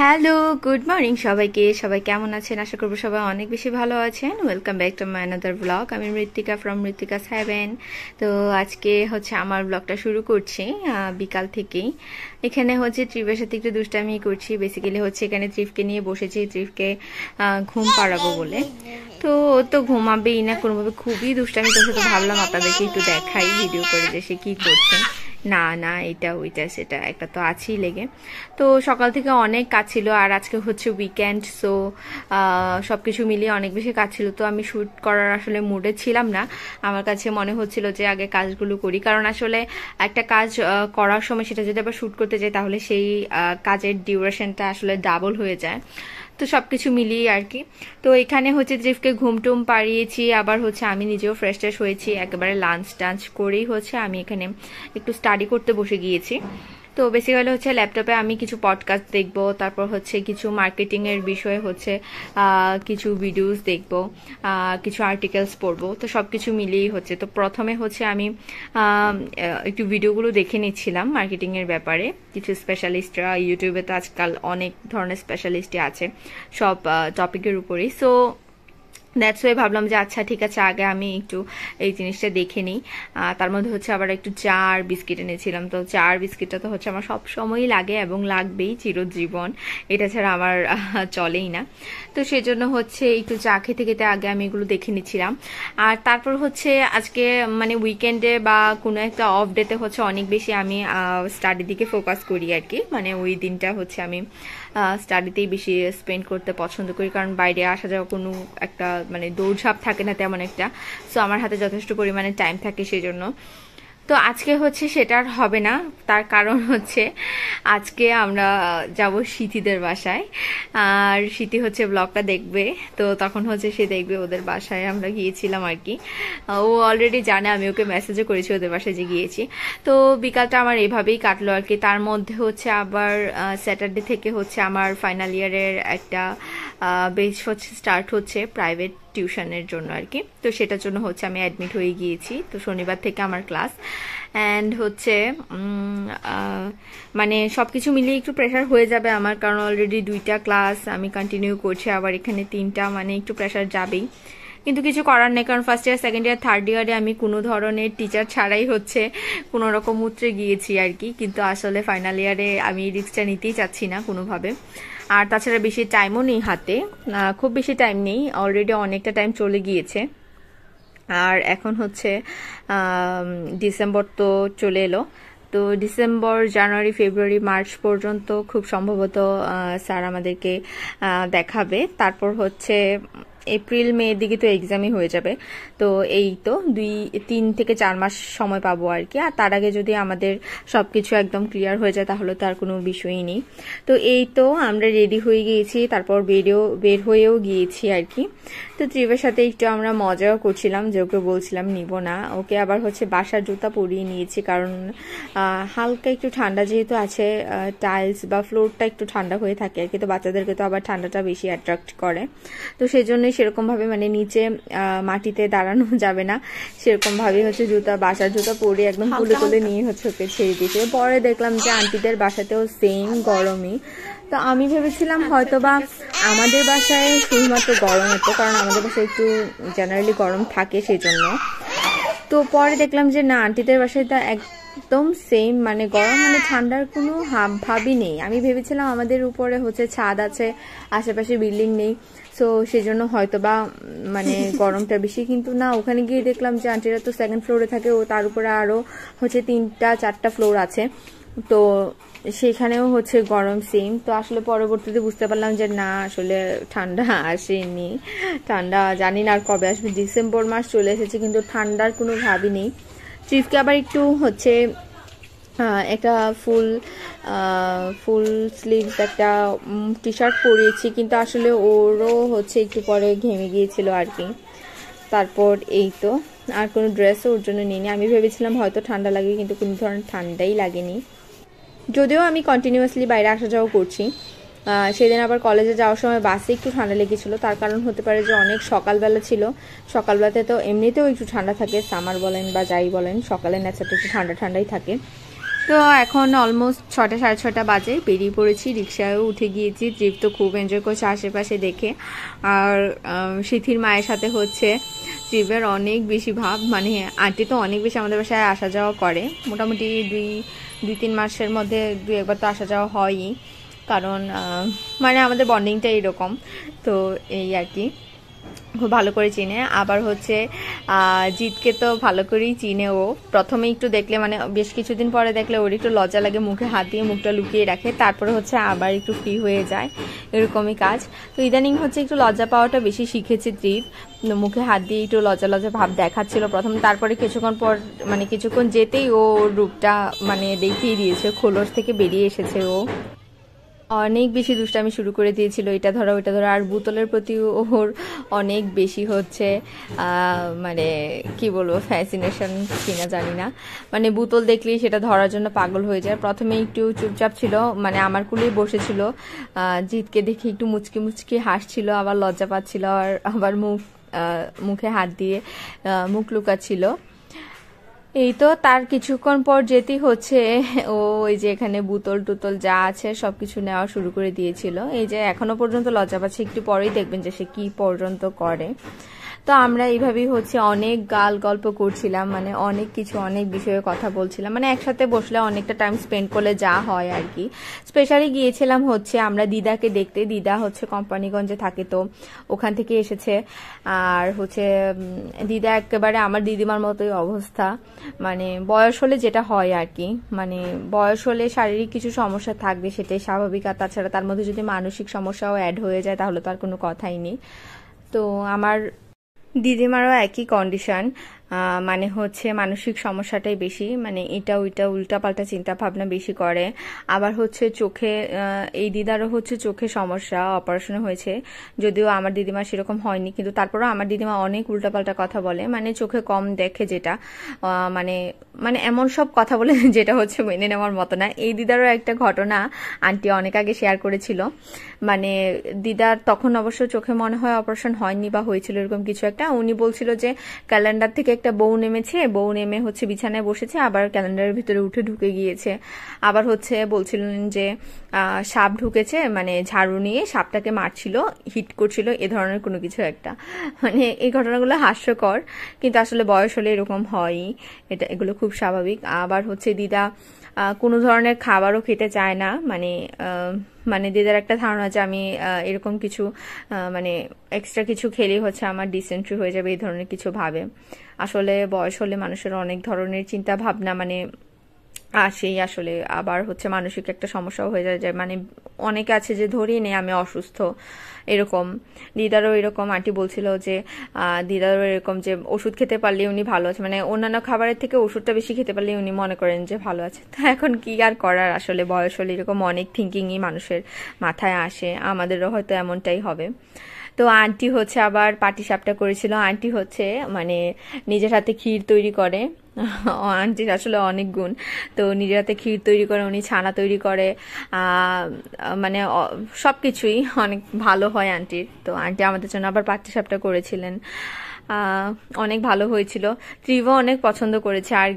Hello, good morning সবাইকে। সবাই কেমন আছেন? আশা করবো সবাই অনেক বেশি ভালো আছেন। Welcome back to my another blog. আমি মৃত্তিকা ফ্রম মৃত্তিকাস হেভেন। তো আজকে আমার ব্লগটা শুরু করছি বিকাল থেকেই। এখানে ট্রিপের সাথে একটু দুষ্টামি করছি। বেসিক্যালি এখানে ট্রিপকে নিয়ে বসেছি, ট্রিপকে ঘুম পাড়াবো বলে। তো ও তো ঘুমাবেই না কোনোভাবে, খুবই দুষ্টামি করছে। তো ভাবলাম আপনাদেরকে একটু দেখাই ভিডিও করে যে সে কী করছে। না না, এটা ওইটা সেটা একটা তো আছেই লেগে। তো সকাল থেকে অনেক কাজ ছিল, আর আজকে উইকেন্ড, সো সব কিছু মিলিয়ে অনেক বেশি কাজ ছিল। তো আমি শ্যুট করার আসলে মুডে ছিলাম না। আমার কাছে মনে হচ্ছিল যে আগে কাজগুলো করি, কারণ আসলে একটা কাজ করার সময় সেটা যদি আবার শ্যুট করতে যাই তাহলে সেই কাজের ডিউরেশনটা আসলে ডাবল হয়ে যায়। তো সবকিছু মিলিয়ে আর কি। তো এখানে ট্রিপকে ঘুমটুম পাড়িয়েছি, আবার আমি নিজেও ফ্রেশ ট্রেশ হয়েছি, একেবারে লাঞ্চ টাঞ্চ করেই আমি এখানে একটু স্টাডি করতে বসে গিয়েছি। তো বেসিক্যালি ল্যাপটপে আমি কিছু পডকাস্ট দেখবো, তারপর কিছু মার্কেটিং এর বিষয়ে কিছু ভিডিওস দেখবো, কিছু আর্টিকেলস পড়বো। তো সবকিছু মিলিয়েই তো প্রথমে আমি একটু ভিডিওগুলো দেখে নিচ্ছিলাম মার্কেটিং এর ব্যাপারে। কিছু স্পেশালিস্টরা, ইউটিউবে তো আজকাল অনেক ধরনের স্পেশালিস্টই আছে সব টপিকের উপরেই। সো দ্যাটস ওয়াই ভাবলাম যে আচ্ছা ঠিক আছে, আগে আমি একটু এই জিনিসটা দেখে নিই। তার মধ্যে আবার একটু চা আর বিস্কিট এনেছিলাম। তো চা আর বিস্কিটটা তো আমার সব সময়ই লাগে এবং লাগবেই চিরজীবন, এটা ছাড়া আমার চলেই না। তো সেজন্য একটু চা খেতে খেতে আগে আমি এগুলো দেখে নিচ্ছিলাম। আর তারপর আজকে মানে উইকেন্ডে বা কোনো একটা অফ ডেতে অনেক বেশি আমি স্টাডির দিকে ফোকাস করি আর কি। মানে ওই দিনটা আমি স্টাডিতেই বেশি স্পেন্ড করতে পছন্দ করি, কারণ বাইরে আসা যাওয়া কোনো একটা মানে দৌড়ঝাঁপ থাকে না তেমন একটা। সো আমার হাতে যথেষ্ট পরিমাণে টাইম থাকে সেই জন্য। তো আজকে সেটা আর হবে না। তার কারণ আজকে আমরা যাব সিথিদের বাসায়, আর সিথি ব্লগটা দেখবে। তো তখন সে দেখবে ওদের বাসায় আমরা গিয়েছিলাম আর কি। ও অলরেডি জানে, আমি ওকে মেসেজও করেছি ওদের বাসায় যে গিয়েছি। তো বিকালটা আমার এভাবেই কাটলো আর কি। তার মধ্যে আবার স্যাটারডে থেকে আমার ফাইনাল ইয়ারের একটা বেচ স্টার্ট হচ্ছে প্রাইভেট টিউশনের জন্য আর কি। তো সেটার জন্য আমি অ্যাডমিট হয়ে গিয়েছি। তো শনিবার থেকে আমার ক্লাস, অ্যান্ড মানে সবকিছু মিলিয়ে একটু প্রেশার হয়ে যাবে আমার, কারণ অলরেডি 2টা ক্লাস আমি কন্টিনিউ করছি, আবার এখানে 3টা, মানে একটু প্রেশার যাবেই। কিন্তু কিছু করার নেই, কারণ first year, second year, third ইয়ারে আমি কোনো ধরনের টিচার ছাড়াই কোনো রকম উতরে গিয়েছি আর কি। কিন্তু আসলে ফাইনাল ইয়ারে আমি রিস্কটা নিতেই চাচ্ছি না কোনোভাবে। আর তাছাড়া বেশি টাইমও নেই হাতে, খুব বেশি টাইম নেই, অলরেডি অনেকটা টাইম চলে গিয়েছে। আর এখন ডিসেম্বর তো চলে এলো। তো ডিসেম্বর, জানুয়ারি, ফেব্রুয়ারি, মার্চ পর্যন্ত খুব সম্ভবত স্যার আমাদেরকে দেখাবে। তারপর এপ্রিল মে এর দিকে তো এক্সামই হয়ে যাবে। তো এই তো 3 থেকে 4 মাস সময় পাবো আর কি। আর তার আগে যদি আমাদের সবকিছু একদম ক্লিয়ার হয়ে যায় তাহলে তো আর কোনো বিষয়ই নেই। তো এই তো আমরা রেডি হয়ে গিয়েছি, তারপর বের হয়েও গিয়েছি আর কি। তো ট্রিপের সাথে একটু আমরা মজাও করছিলাম, যে ওকে বলছিলাম নিব না, ওকে আবার বাসার জুতা পরিয়ে নিয়েছি, কারণ হালকা একটু ঠান্ডা যেহেতু আছে, টাইলস বা ফ্লোরটা একটু ঠান্ডা হয়ে থাকে আর কি। তো বাচ্চাদেরকে তো আবার ঠান্ডাটা বেশি অ্যাট্রাক্ট করে। তো সেই জন্যই সেরকম ভাবে মানে নিচে মাটিতে দাঁড়ানো যাবে না, সেরকম ভাবে বাসার জুতা পরে একদম তুলে তুলে নিয়ে ওকে ছেড়ে দিয়েছে। পরে দেখলাম যে আন্টিদের বাসাতেও সেম গরমই। তো আমি ভেবেছিলাম হয়তোবা আমাদের বাসায় শুধুমাত্র গরম হতো, কারণ আমাদের বাসায় একটু জেনারেলি গরম থাকে সেই জন্য। তো পরে দেখলাম যে না, আন্টিদের বাসায় তো একদম সেম, মানে গরম মানে ঠান্ডার কোনো ভাবই নেই। আমি ভেবেছিলাম আমাদের উপরে ছাদ আছে, আশেপাশে বিল্ডিং নেই, সো সেই জন্য হয়তোবা মানে গরমটা বেশি। কিন্তু না, ওখানে গিয়ে দেখলাম যে আন্টিরা তো 2nd ফ্লোরে থাকে, ও তার উপরে আরো 3টা 4টা ফ্লোর আছে। তো সেখানেও গরম সেম। তো আসলে পরবর্তীতে বুঝতে পারলাম যে না, আসলে ঠান্ডা আসেনি, ঠান্ডা জানি না আর কবে আসবে। ডিসেম্বর মাস চলে এসেছে কিন্তু ঠান্ডার কোনো ভাবই নেই। ট্রিপকে আবার একটু একটা ফুল স্লিভস একটা টি শার্ট পরিয়েছি, কিন্তু আসলে ওরও একটু পরে ঘেমে গিয়েছিল আর কি। তারপর এই তো আর কোনো ড্রেসও ওর জন্য নিইনি। আমি ভেবেছিলাম হয়তো ঠান্ডা লাগে, কিন্তু কোনো ধরনের ঠান্ডাই লাগেনি। যদিও আমি কন্টিনিউয়াসলি বাইরে আসা যাওয়া করছি। সেদিন আবার কলেজে যাওয়ার সময় বাসে একটু ঠান্ডা লেগেছিল, তার কারণ হতে পারে যে অনেক সকালবেলা ছিল। সকালবেলাতে তো এমনিতেও একটু ঠান্ডা থাকে, সামার বলেন বা যাই বলেন, সকালে নেচারটা একটু ঠান্ডা ঠান্ডাই থাকে। তো এখন অলমোস্ট 6টা 6:30 বাজে, বেরিয়ে পড়েছি, রিক্সায়ও উঠে গিয়েছি। ট্রিপ তো খুব এনজয় করছে আশেপাশে দেখে। আর সিথির মায়ের সাথে হচ্ছে ট্রিপের অনেক বেশি ভাব, মানে আন্টি তো অনেক বেশি আমাদের বাসায় আসা যাওয়া করে, মোটামুটি 2-3 মাসের মধ্যে 2-1বার তো আসা যাওয়া হয়ই, কারণ মানে আমাদের বন্ডিংটা এইরকম। তো এই আর কি, খুব ভালো করে চিনে। আবার হচ্ছে জিতকে তো ভালো করেই চিনে ও। প্রথমে একটু দেখলে, মানে বেশ কিছুদিন পরে দেখলে ওর একটু লজ্জা লাগে, মুখে হাত দিয়ে মুখটা লুকিয়ে রাখে, তারপরে হচ্ছে আবার একটু ফ্রি হয়ে যায়, এরকমই কাজ। তো ইদানিং হচ্ছে একটু লজ্জা পাওয়াটা বেশি শিখেছে ট্রিপ, মুখে হাত দিয়ে একটু লজ্জা লজ্জা ভাব দেখাচ্ছিল প্রথম, তারপরে কিছুক্ষণ পর মানে কিছুক্ষণ যেতেই ও রূপটা মানে দেখিয়ে দিয়েছে, খোলস থেকে বেরিয়ে এসেছে ও। অনেক বেশি দুষ্টামি শুরু করে দিয়েছিল, এটা ধরো ওইটা ধরো। আর বোতলের প্রতি ওর অনেক বেশি হচ্ছে মানে কি বলবো, ফ্যাসিনেশন কিনা জানি না, মানে বোতল দেখলেই সেটা ধরার জন্য পাগল হয়ে যায়। প্রথমে একটু চুপচাপ ছিল, মানে আমার কুলেই বসেছিল, জিতকে দেখে একটু মুচকি মুচকি হাসছিল, আবার লজ্জা পাচ্ছিল, আর আবার মুখে হাত দিয়ে মুখ লুকাচ্ছিল। এই তো তার কিছুক্ষণ পর যেতেই হচ্ছে ও ওই যে এখানে বোতল টুতল যা আছে সবকিছু নেওয়া শুরু করে দিয়েছিল। এই যে এখনো পর্যন্ত লজ্জা পাচ্ছে, একটু পরেই দেখবেন যে সে কি পর্যন্ত করে। তো আমরা এইভাবেই হচ্ছে অনেক গল্প করছিলাম, মানে অনেক কিছু অনেক বিষয়ে কথা বলছিলাম, মানে একসাথে বসলে অনেকটা টাইম স্পেন্ড করলে যা হয় আর কি। স্পেশালি গিয়েছিলাম হচ্ছে আমরা দিদাকে দেখতে, দিদা হচ্ছে কোম্পানিগঞ্জে থাকে, তো ওখান থেকে এসেছে। আর হচ্ছে দিদা একেবারে আমার দিদিমার মতোই অবস্থা, মানে বয়স হলে যেটা হয় আর কি, মানে বয়স হলে শারীরিক কিছু সমস্যা থাকবে, সেটাই স্বাভাবিক। আর তাছাড়া তার মধ্যে যদি মানসিক সমস্যাও অ্যাড হয়ে যায় তাহলে তো আর কোনো কথাই নেই। তো আমার দিদিমারও একই কন্ডিশন, মানে হচ্ছে মানসিক সমস্যাটাই বেশি, মানে এটা ওইটা উল্টাপাল্টা চিন্তা ভাবনা বেশি করে। আবার হচ্ছে চোখে, এই দিদারও হচ্ছে চোখে সমস্যা, অপারেশন হয়েছে, যদিও আমার দিদিমা সেরকম হয়নি, কিন্তু তারপরেও আমার দিদিমা অনেক উল্টাপাল্টা কথা বলে, মানে চোখে কম দেখে যেটা, মানে মানে এমন সব কথা বলে যেটা হচ্ছে মেনে নেওয়ার মতো না। এই দিদারও একটা ঘটনা আন্টি অনেক আগে শেয়ার করেছিল, মানে দিদার তখন অবশ্য চোখে মনে হয় অপারেশন হয়নি বা হয়েছিল এরকম কিছু একটা। উনি বলছিল যে ক্যালেন্ডার থেকে একটা বউ নেমেছে, বউ নেমে হচ্ছে বিছানায় বসেছে, আবার ক্যালেন্ডারের ভিতরে উঠে ঢুকে গিয়েছে। আবার হচ্ছে বলছিলেন যে সাপ ঢুকেছে, মানে ঝাড়ু নিয়ে সাপটাকে মারছিল, হিট করছিল, এ ধরনের কোনো কিছু একটা। মানে এই ঘটনাগুলো হাস্যকর, কিন্তু আসলে বয়স হলে এরকম হয়ই, এগুলো খুব স্বাভাবিক। আবার হচ্ছে দিদা কোনো ধরনের খাবারও খেতে চায় না, মানে মানে দিদার একটা ধারণা যে আমি এরকম কিছু মানে এক্সট্রা কিছু খেলেই হচ্ছে আমার ডিসেন্ট্রি হয়ে যাবে, এই ধরনের কিছু ভাবে। আসলে বয়স হলে মানুষের অনেক ধরনের চিন্তা ভাবনা মানে আসেই আসলে। আবার হচ্ছে মানসিক একটা সমস্যাও হয়ে যায়, মানে অনেকে আছে যে ধরিয়ে নেই আমি অসুস্থ, এরকম। দিদারও এরকম, আন্টি বলছিল যে দিদারও এরকম যে ওষুধ খেতে পারলে উনি ভালো আছে, মানে অন্যান্য খাবারের থেকে ওষুধটা বেশি খেতে পারলে উনি মনে করেন যে ভালো আছে। তো এখন কি আর করার, আসলে বয়স হলে এরকম অনেক থিঙ্কিংই মানুষের মাথায় আসে, আমাদেরও হয়তো এমনটাই হবে। তো আন্টি হচ্ছে আবার পাটিসাপটা করেছিল। আন্টি হচ্ছে মানে নিজের হাতে ক্ষীর তৈরি করে, আন্টির আসলে অনেক গুণ। তো নিজের হাতে ক্ষীর তৈরি করে, উনি ছানা তৈরি করে, মানে সবকিছুই অনেক ভালো হয় আন্টির। তো আন্টি আমাদের জন্য আবার পাটিসাপটা করেছিলেন, অনেক ভালো হয়েছিল। ট্রিভও অনেক পছন্দ করেছে। আর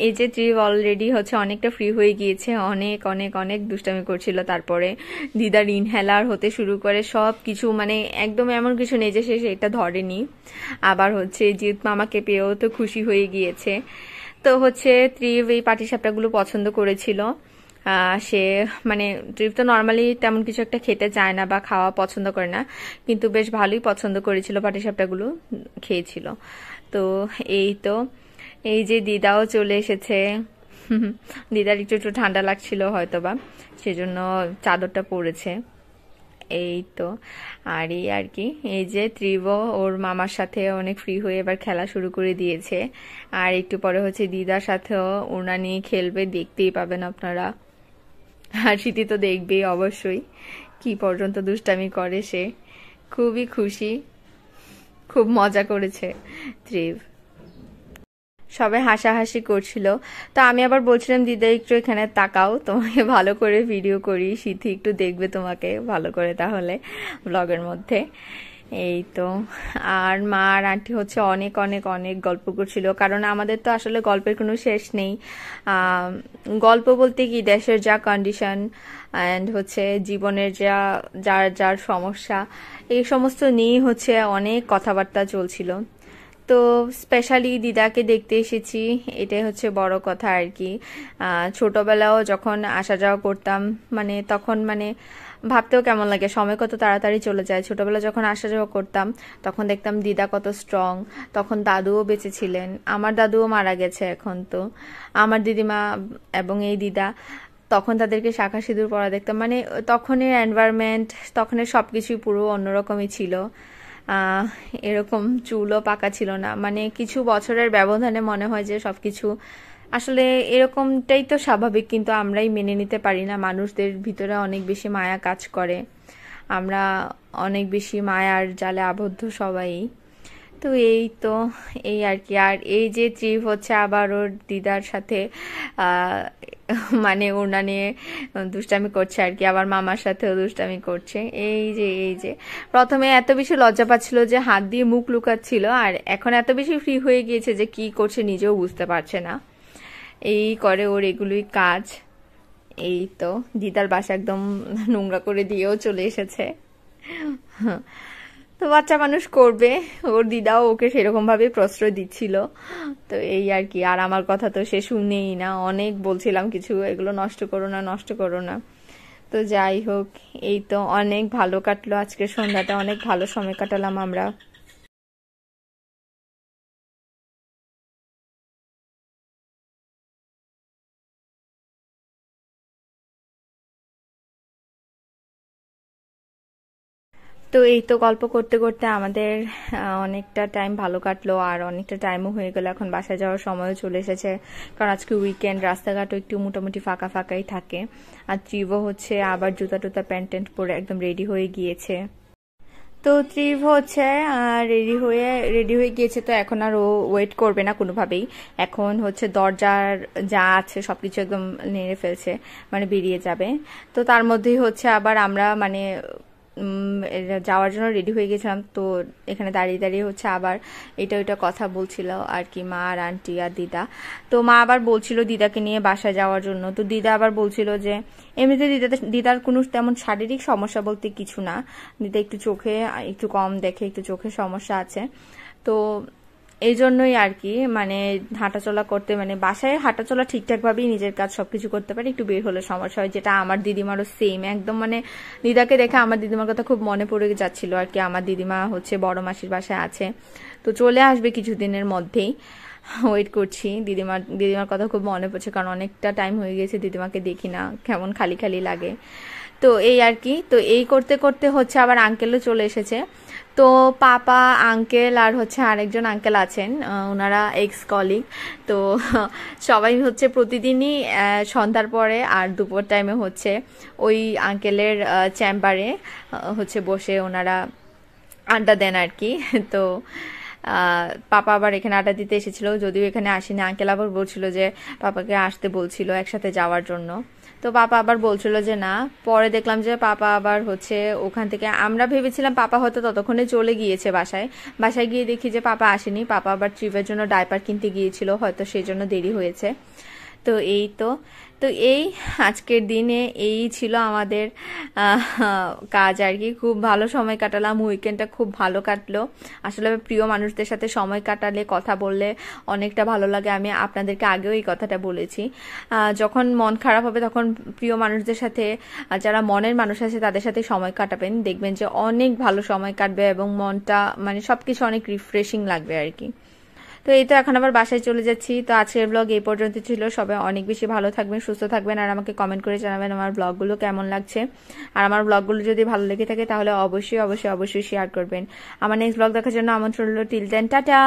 এই যে ট্রিভ অলরেডি হচ্ছে অনেকটা ফ্রি হয়ে গিয়েছে, অনেক অনেক অনেক দুষ্টামি করছিল। তারপরে দিদার ইনহেলার হতে শুরু করে সব কিছু, মানে একদম এমন কিছু নেই যে সে এটা ধরেনি। আবার হচ্ছে জিৎ মামাকে পেয়েও তো খুশি হয়ে গিয়েছে। তো হচ্ছে ত্রিভ এই পাটিসাপটাগুলো পছন্দ করেছিল। সে মানে ট্রিপ তো নর্মালি তেমন কিছু একটা খেতে চায় না বা খাওয়া পছন্দ করে না, কিন্তু বেশ ভালোই পছন্দ করেছিল, পাটিসাপটাগুলো খেয়েছিল। তো এই যে দিদাও চলে এসেছে। দিদার একটু একটু ঠান্ডা লাগছিল হয়তোবা, সেজন্য চাদরটা পরেছে। এই তো আর এই আর কি। এই যে ত্রিব ওর মামার সাথে অনেক ফ্রি হয়ে এবার খেলা শুরু করে দিয়েছে। আর একটু পরে হচ্ছে দিদার সাথেও ওনা নিয়ে খেলবে, দেখতেই পাবেন আপনারা। আর স্মৃতি তো দেখবেই অবশ্যই কি পর্যন্ত দুষ্টামি করে সে। খুবই খুশি, খুব মজা করেছে ত্রিব। সবাই হাসাহাসি করছিল। তো আমি আবার বলছিলাম দিদা একটু এখানে তাকাও, তোমাকে ভালো করে ভিডিও করি, সিথি একটু দেখবে তোমাকে ভালো করে তাহলে ব্লগের মধ্যে। এই তো। আর মা আর আন্টি হচ্ছে অনেক অনেক অনেক গল্প করছিল, কারণ আমাদের তো আসলে গল্পের কোনো শেষ নেই। গল্প বলতে কি, দেশের যা কন্ডিশন অ্যান্ড হচ্ছে জীবনের যা যার যার সমস্যা, এই সমস্ত নিয়ে হচ্ছে অনেক কথাবার্তা চলছিল। তো স্পেশালি দিদাকে দেখতে এসেছি, এটাই হচ্ছে বড় কথা আর কি। ছোটবেলাও যখন আসা যাওয়া করতাম, মানে তখন মানে ভাবতেও কেমন লাগে, সময় কত তাড়াতাড়ি চলে যায়। ছোটবেলা যখন আসা যাওয়া করতাম তখন দেখতাম দিদা কত স্ট্রং, তখন দাদুও বেঁচে ছিলেন, আমার দাদুও মারা গেছে এখন। তো আমার দিদিমা এবং এই দিদা, তখন তাদেরকে শাঁখা সিঁদুর পরা দেখতাম, মানে তখনের এনভায়রনমেন্ট, তখনের সবকিছুই পুরো অন্যরকমই ছিল। আহ এরকম চুলও পাকা ছিল না, মানে কিছু বছরের ব্যবধানে মনে হয় যে সবকিছু আসলে এরকমটাই তো স্বাভাবিক, কিন্তু আমরাই মেনে নিতে পারি না। মানুষদের ভিতরে অনেক বেশি মায়া কাজ করে, আমরা অনেক বেশি মায়ার জালে আবদ্ধ সবাই। তো এই তো, এই আর কি। আর এই যে ট্রিপ হচ্ছে আবার ওর দিদার সাথে মানে ওনা নিয়ে দুষ্টামি করছে আর কি, আবার মামার সাথেও দুষ্টামি করছে। এই যে প্রথমে এত বেশি লজ্জা পাচ্ছিল যে হাত দিয়ে মুখ লুকাচ্ছিল, আর এখন এত বেশি ফ্রি হয়ে গিয়েছে যে কি করছে নিজেও বুঝতে পারছে না। এই করে ওর এগুলোই কাজ। এই তো, দিদার বাসা একদম নোংরা করে দিয়েও চলে এসেছে। তো বাচ্চা মানুষ করবে, ওর দিদাও ওকে সেরকম ভাবে প্রশ্রয় দিচ্ছিল। তো এই আর কি। আর আমার কথা তো সে শুনেই না, অনেক বলছিলাম কিছু, এগুলো নষ্ট করো না, নষ্ট করো না। তো যাই হোক, এই তো অনেক ভালো কাটলো আজকের সন্ধ্যাটা, অনেক ভালো সময় কাটালাম আমরা। তো এই তো গল্প করতে করতে আমাদের অনেকটা টাইম ভালো কাটলো, আর অনেকটা টাইমও হয়ে গেল, এখন বাসায় যাওয়ার সময়ও চলে এসেছে। কারণ আজকে উইকেন্ড, রাস্তাঘাটও একটু মোটামুটি ফাঁকা ফাঁকাই থাকে। আর ত্রিভও হচ্ছে আবার জুতা টুতা প্যান্ট ট্যান্ট পরে একদম রেডি হয়ে গিয়েছে। তো ত্রিভ হচ্ছে রেডি হয়ে গিয়েছে, তো এখন আর ও ওয়েট করবে না কোনোভাবেই। এখন হচ্ছে দরজার যা আছে সবকিছু একদম নেড়ে ফেলছে, মানে বেরিয়ে যাবে। তো তার মধ্যেই হচ্ছে আবার আমরা মানে যাওয়ার জন্য রেডি হয়ে গেছিলাম। তো এখানে দাঁড়িয়ে দাঁড়িয়ে হচ্ছে আবার এটা ওইটা কথা বলছিল আর কি, মা আর আন্টি আর দিদা। তো মা আবার বলছিল দিদাকে নিয়ে বাসায় যাওয়ার জন্য, তো দিদা আবার বলছিল যে এমনিতে দিদার কোনো তেমন শারীরিক সমস্যা বলতে কিছু না, দিদা একটু চোখে একটু কম দেখে, একটু চোখের সমস্যা আছে। তো এই জন্যই আর কি, মানে হাঁটাচলা করতে, মানে বাসায় হাঁটাচলা ঠিকঠাক ভাবেই নিজের কাজ সবকিছু করতে পারে, একটু বের হলে সমস্যা হয়, যেটা আমার দিদিমারও সেম একদম। মানে দিদাকে দেখে আমার দিদিমার কথা খুব মনে পড়ে যাচ্ছিল আর কি। আমার দিদিমা হচ্ছে বড় মাসির বাসায় আছে, তো চলে আসবে কিছুদিনের মধ্যেই। ওয়েট করছি, দিদিমার কথা খুব মনে পড়ছে, কারণ অনেকটা টাইম হয়ে গেছে দিদিমাকে দেখি না, কেমন খালি খালি লাগে। তো এই আর কি। তো এই করতে করতে হচ্ছে আবার আঙ্কেলও চলে এসেছে। তো পাপা, আঙ্কেল আর হচ্ছে আরেকজন আঙ্কেল আছেন, ওনারা এক্স কলিগ। তো সবাই হচ্ছে প্রতিদিনই সন্ধ্যার পরে আর দুপুর টাইমে হচ্ছে ওই আঙ্কেলের চেম্বারে হচ্ছে বসে ওনারা আড্ডা দেন আর কি। তো পাপা আবার এখানে আড্ডা দিতে এসেছিল, যদিও এখানে আসেনি। আঙ্কেল আবার বলছিল যে পাপাকে আসতে বলছিল একসাথে যাওয়ার জন্য। তো পাপা আবার বলছিল যে না, পরে দেখলাম যে পাপা আবার হচ্ছে ওখান থেকে, আমরা ভেবেছিলাম পাপা হয়তো ততক্ষণে চলে গিয়েছে বাসায়। বাসায় গিয়ে দেখি যে পাপা আসেনি, পাপা আবার ট্রিপের জন্য ডাইপার কিনতে গিয়েছিল, হয়তো সেই জন্য দেরি হয়েছে। তো এই তো। তো এই আজকের দিনে এই ছিল আমাদের কাজ আর কি। খুব ভালো সময় কাটালাম, উইকেন্ডটা খুব ভালো কাটলো। আসলে প্রিয় মানুষদের সাথে সময় কাটালে, কথা বললে অনেকটা ভালো লাগে। আমি আপনাদেরকে আগেও এই কথাটা বলেছি, যখন মন খারাপ হবে তখন প্রিয় মানুষদের সাথে, যারা মনের মানুষ আছে তাদের সাথে সময় কাটাবেন, দেখবেন যে অনেক ভালো সময় কাটবে এবং মনটা মানে সবকিছু অনেক রিফ্রেশিং লাগবে আর কি। তো এই তো এখন আবার বাসায় চলে যাচ্ছি। তো আজকের ব্লগ এই পর্যন্ত ছিল। সবাই অনেক বেশি ভালো থাকবেন, সুস্থ থাকবেন, আর আমাকে কমেন্ট করে জানাবেন আমার ব্লগগুলো কেমন লাগছে। আর আমার ব্লগগুলো যদি ভালো লেগে থাকে তাহলে অবশ্যই অবশ্যই অবশ্যই শেয়ার করবেন। আমার নেক্সট ব্লগ দেখার জন্য আমন্ত্রণ রইল। Till then, tata.